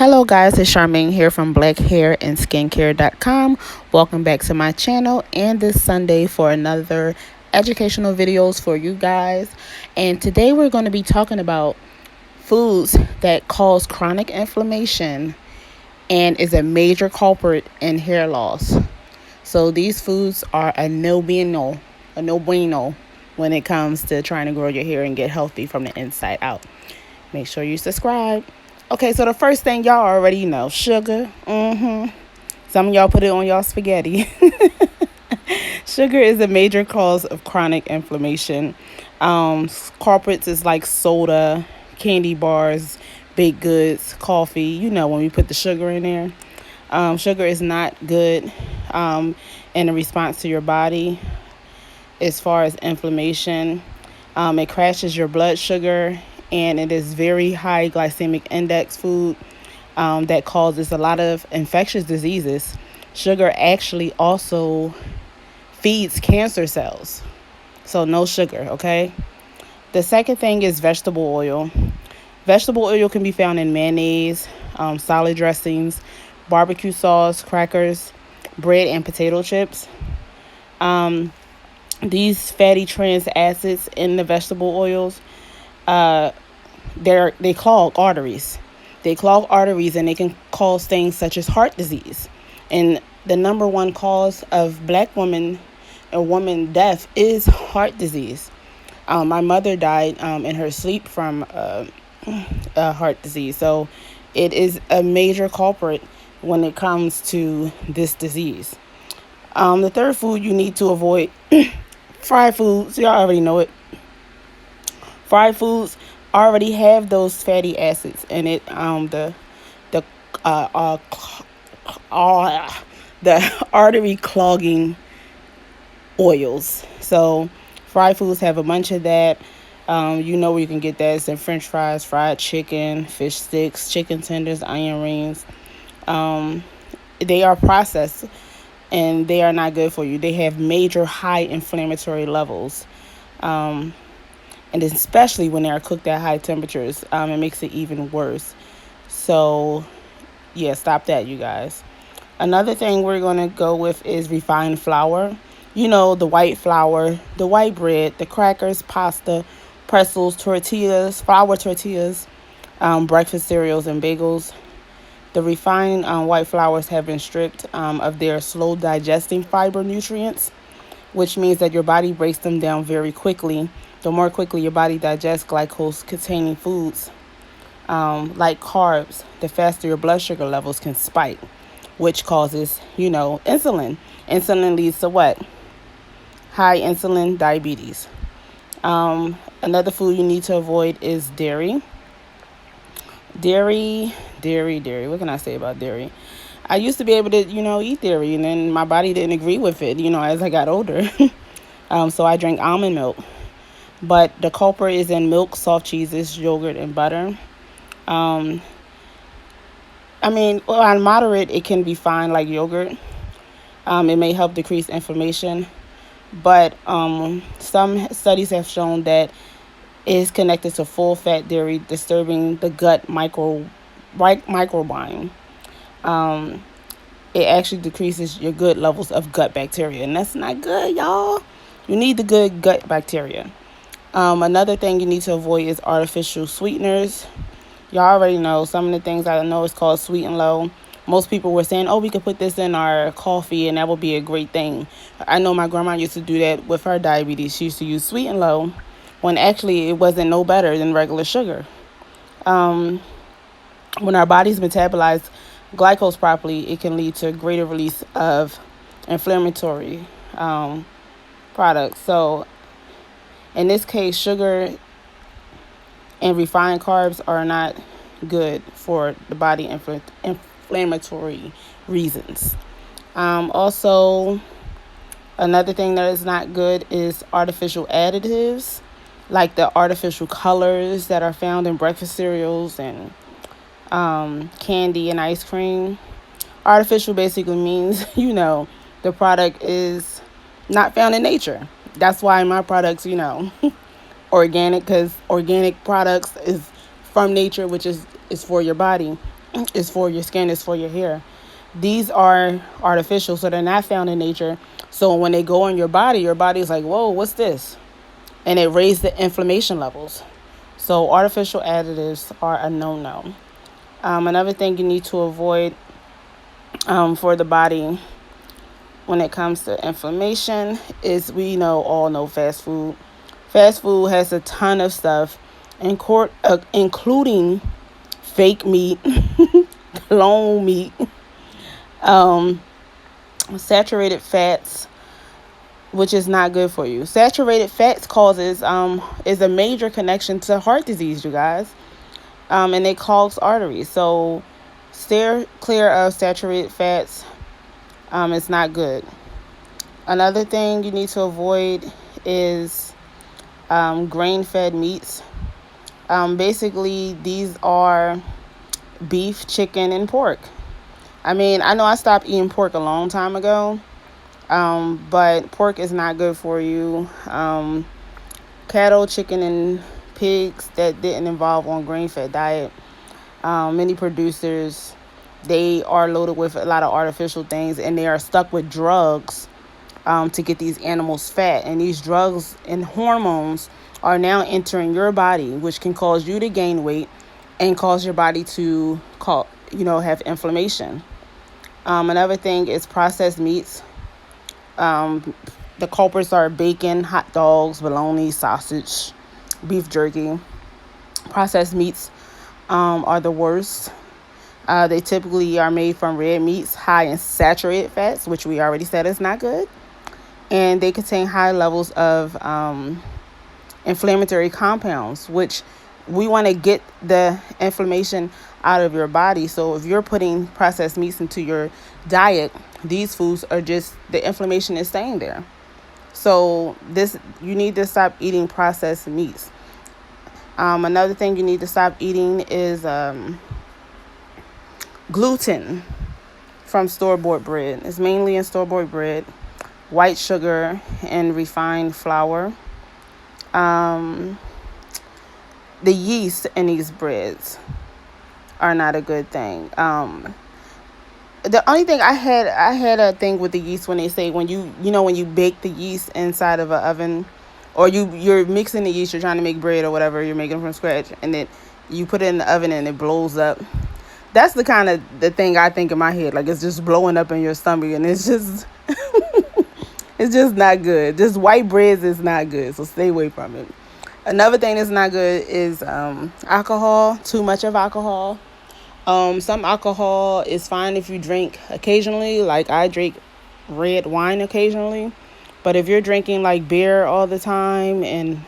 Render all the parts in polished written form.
Hello guys, it's Charmaine here from blackhairandskincare.com. Welcome back to my channel and this Sunday for another educational videos for you guys. And today we're going to be talking about foods that cause chronic inflammation and is a major culprit in hair loss. So these foods are a no bueno when it comes to trying to grow your hair and get healthy from the inside out. Make sure you subscribe. Okay, so the first thing y'all already know, sugar. Some of y'all put it on y'all spaghetti. Sugar is a major cause of chronic inflammation. Culprits is like soda, candy bars, baked goods, coffee. You know when we put the sugar in there. Sugar is not good in a response to your body as far as inflammation. It crashes your blood sugar, and it is very high glycemic index food that causes a lot of infectious diseases. Sugar actually also feeds cancer cells. So no sugar, okay? The second thing is vegetable oil. Vegetable oil can be found in mayonnaise, salad dressings, barbecue sauce, crackers, bread, and potato chips. These fatty trans acids in the vegetable oils, they clog arteries. They clog arteries and they can cause things such as heart disease. And the number one cause of black women or woman death is heart disease. My mother died in her sleep from heart disease. So it is a major culprit when it comes to this disease. The third food you need to avoid, fried foods. Y'all already know it. Fried foods already have those fatty acids in it. The uh, the artery clogging oils. So fried foods have a bunch of that. You know where you can get that. It's in French fries, fried chicken, fish sticks, chicken tenders, onion rings. They are processed and they are not good for you. They have major high inflammatory levels. And especially when they are cooked at high temperatures, it makes it even worse. So, yeah, stop that, you guys. Another thing we're going to go with is refined flour. You know, the white flour, the white bread, the crackers, pasta, pretzels, tortillas, flour tortillas, breakfast cereals, and bagels. The refined white flours have been stripped of their slow digesting fiber nutrients, which means that your body breaks them down very quickly. The more quickly your body digests glucose-containing foods, like carbs, the faster your blood sugar levels can spike, which causes, insulin. Insulin leads to what? High insulin diabetes. Another food you need to avoid is dairy. Dairy. What can I say about dairy? I used to be able to, eat dairy, and then my body didn't agree with it, as I got older. So I drank almond milk. But the culprit is in milk, soft cheeses, yogurt, and butter. On moderate, it can be fine, like yogurt. It may help decrease inflammation. But some studies have shown that it is connected to full-fat dairy, disturbing the gut microbiome. It actually decreases your good levels of gut bacteria, and that's not good, y'all. You need the good gut bacteria. Another thing you need to avoid is artificial sweeteners. Y'all already know some of the things I know is called sweet and low. Most people were saying, we could put this in our coffee and that would be a great thing. I know my grandma used to do that with her diabetes. She used to use sweet and low when actually it wasn't no better than regular sugar. When our bodies metabolize glucose properly, it can lead to greater release of inflammatory products. So in this case, sugar and refined carbs are not good for the body inflammatory reasons. Also, another thing that is not good is artificial additives, like the artificial colors that are found in breakfast cereals and candy and ice cream. Artificial basically means, the product is not found in nature. That's why my products, organic, because organic products is from nature, which is for your body. It's for your skin, it's for your hair. These are artificial, so they're not found in nature. So when they go in your body's like, whoa, what's this? And it raises the inflammation levels. So artificial additives are a no-no. Another thing you need to avoid for the body when it comes to inflammation is, we all know fast food. Fast food has a ton of stuff, including fake meat, clone meat, saturated fats, which is not good for you. Saturated fats is a major connection to heart disease, you guys, and it clogs arteries. So steer clear of saturated fats. It's not good. Another thing you need to avoid is grain-fed meats. Basically, these are beef, chicken, and pork. I mean, I know I stopped eating pork a long time ago, but pork is not good for you. Cattle, chicken, and pigs that didn't involve on grain-fed diet. Many producers, they are loaded with a lot of artificial things, and they are stuck with drugs to get these animals fat. And these drugs and hormones are now entering your body, which can cause you to gain weight and cause your body to have inflammation. Another thing is processed meats. The culprits are bacon, hot dogs, bologna, sausage, beef jerky. Processed meats are the worst. They typically are made from red meats, high in saturated fats, which we already said is not good. And they contain high levels of inflammatory compounds, which we want to get the inflammation out of your body. So if you're putting processed meats into your diet, these foods are just, the inflammation is staying there. So you need to stop eating processed meats. Another thing you need to stop eating is gluten from store-bought bread. It's mainly in store-bought bread, white sugar, and refined flour. The yeast in these breads are not a good thing. The only thing I had a thing with the yeast when they say when you bake the yeast inside of an oven, or you're mixing the yeast, you're trying to make bread or whatever, you're making from scratch, and then you put it in the oven and it blows up. That's the thing I think in my head, like it's just blowing up in your stomach, and it's just it's just not good. Just white breads is not good, so stay away from it. Another thing that's not good is alcohol. Too much of alcohol. Some alcohol is fine if you drink occasionally, like I drink red wine occasionally. But if you're drinking like beer all the time, and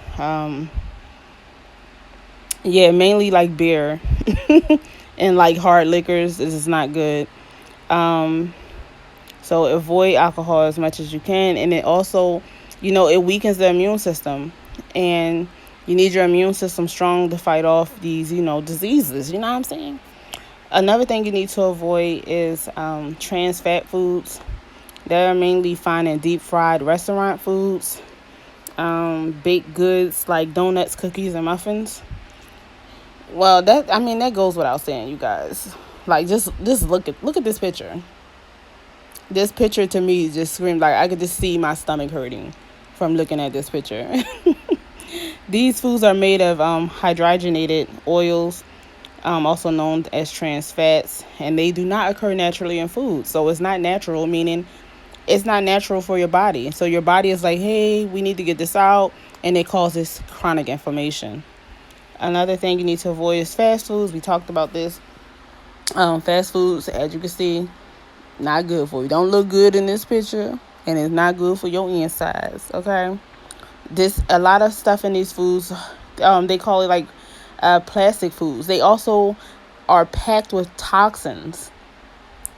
mainly like beer and like hard liquors, this is not good. So avoid alcohol as much as you can. And it also, it weakens the immune system, and you need your immune system strong to fight off these, diseases. You know what I'm saying? Another thing you need to avoid is trans fat foods. They're mainly found in deep fried restaurant foods, baked goods like donuts, cookies, and muffins. Well, that goes without saying, you guys. Like, just look at this picture. This picture to me just screams, like I could just see my stomach hurting from looking at this picture. These foods are made of hydrogenated oils, also known as trans fats, and they do not occur naturally in food. So it's not natural, meaning it's not natural for your body. So your body is like, hey, we need to get this out, and it causes chronic inflammation. Another thing you need to avoid is fast foods. We talked about this. Fast foods, as you can see, not good for you. Don't look good in this picture, and it's not good for your insides. Okay, a lot of stuff in these foods, they call it like plastic foods. They also are packed with toxins.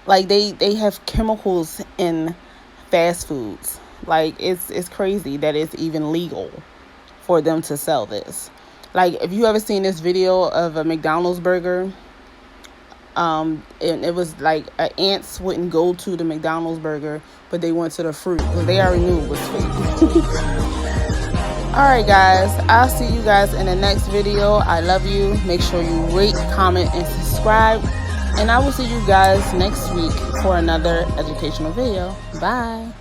Like they have chemicals in fast foods. Like it's crazy that it's even legal for them to sell this. Like, if you ever seen this video of a McDonald's burger, and it was like ants wouldn't go to the McDonald's burger, but they went to the fruit because they already knew it was fake. Alright guys, I'll see you guys in the next video. I love you. Make sure you rate, comment, and subscribe. And I will see you guys next week for another educational video. Bye.